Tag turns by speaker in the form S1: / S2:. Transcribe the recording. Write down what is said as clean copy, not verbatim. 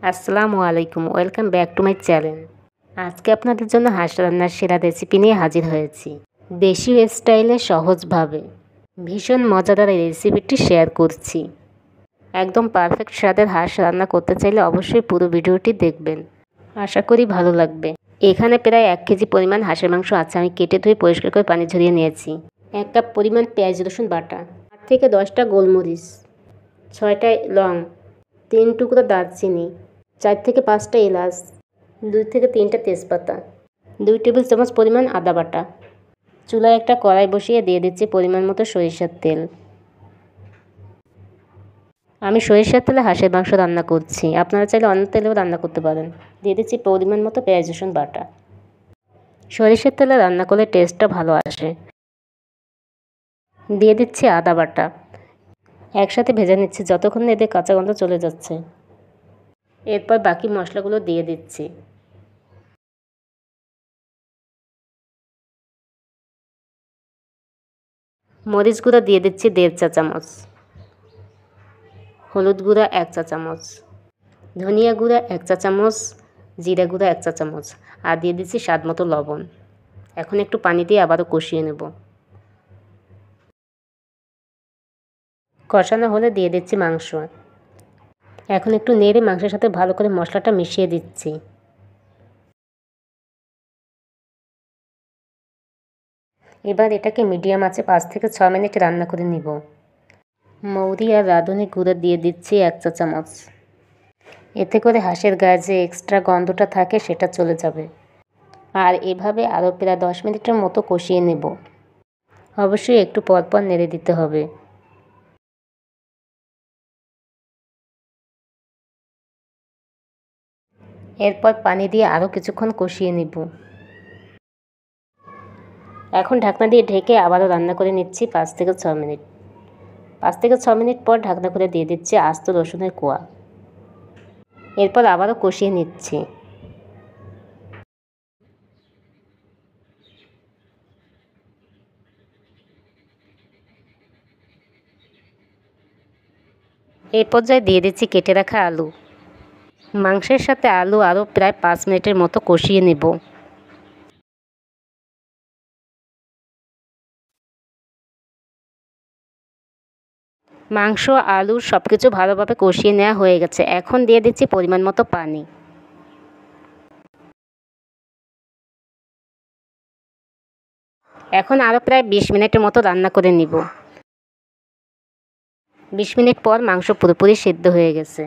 S1: আসসালামু আলাইকুম, welcome back to my channel. আজকে আপনাদের জন্য হাঁস রান্নার সেরা রেসিপি নিয়ে হাজির হয়েছি, দেশীয় স্টাইলে সহজভাবে। ভীষণ মজাদার এই রেসিপিটি শেয়ার করছি। একদম পারফেক্ট স্বাদের হাঁস রান্না করতে চাইলে অবশ্যই পুরো ভিডিওটি দেখবেন, আশা করি ভালো লাগবে। এখানে প্রায় 1 কেজি পরিমাণ হাঁসের মাংস আছে। আমি কেটে ধুয়ে পরিষ্কার করে পানি ঝরিয়ে নিয়েছি। 1 কাপ পরিমাণ পেঁয়াজ রসুন বাটা, 8 থেকে 10টা গোলমরিচ, 6টা লং, 3 টুকরো দারচিনি, 4 থেকে 5টা এলাচ, 2 থেকে 3টা তেজপাতা, 2 টেবিল চামচ পরিমাণ আদা বাটা। চুলায় একটা কড়াই বসিয়ে দিয়ে দিচ্ছি পরিমাণ মতো সরিষার তেল। আমি সরিষার তেলে হাঁসের মাংস রান্না করছি, আপনারা চাইলে অন্য তেলেও রান্না করতে পারেন। দিয়ে দিচ্ছি পরিমাণ মতো পেঁয়াজ রসুন বাটা। সরিষার তেলে রান্না করলে টেস্টটা ভালো আসে। দিয়ে দিচ্ছি আদা বাটা। একসাথে ভেজে নিচ্ছি যতক্ষণ না এদের কাঁচা গন্ধ চলে যাচ্ছে। এরপর বাকি মশলাগুলো দিয়ে দিচ্ছি। মরিচ গুঁড়া দিয়ে দিচ্ছি 1.5 চা চামচ, হলুদ গুঁড়া 1 চা চামচ, ধনিয়া গুঁড়া 1 চা চামচ, জিরা গুঁড়া 1 চা চামচ, আর দিয়ে দিচ্ছি স্বাদ মতো লবণ। এখন একটু পানি দিয়ে আবারও কষিয়ে নেব। কষানো হলে দিয়ে দিচ্ছি মাংস। এখন একটু নেড়ে মাংসের সাথে ভালো করে মশলাটা মিশিয়ে দিচ্ছি। এবার এটাকে মিডিয়াম আঁচে 5 থেকে 6 মিনিট রান্না করে নিব। মৌরি আর রাঁধুনি গুঁড়ো দিয়ে দিচ্ছি 1 চা চামচ। এতে করে হাঁসের গায়ে যে এক্সট্রা গন্ধটা থাকে সেটা চলে যাবে। আর এভাবে আরও প্রায় 10 মিনিটের মতো কষিয়ে নেব। অবশ্যই একটু পরপর নেড়ে দিতে হবে। এরপর পানি দিয়ে আরও কিছুক্ষণ কষিয়ে নেব। এখন ঢাকনা দিয়ে ঢেকে আবারও রান্না করে নিচ্ছি 5 থেকে 6 মিনিট। 5 থেকে 6 মিনিট পর ঢাকনা খুলে দিয়ে দিচ্ছি আস্ত রসুনের কোয়া। এরপর আবারও কষিয়ে নিচ্ছি। এই পর্যায়ে দিয়ে দিচ্ছি কেটে রাখা আলু। মাংসের সাথে আলু আরও প্রায় 5 মিনিটের মতো কষিয়ে নেব। মাংস আলু সব কিছু ভালোভাবে কষিয়ে নেওয়া হয়ে গেছে। এখন দিয়ে দিচ্ছি পরিমাণ মতো পানি। এখন আরও প্রায় 20 মিনিটের মতো রান্না করে নিব। 20 মিনিট পর মাংস পুরোপুরি সিদ্ধ হয়ে গেছে।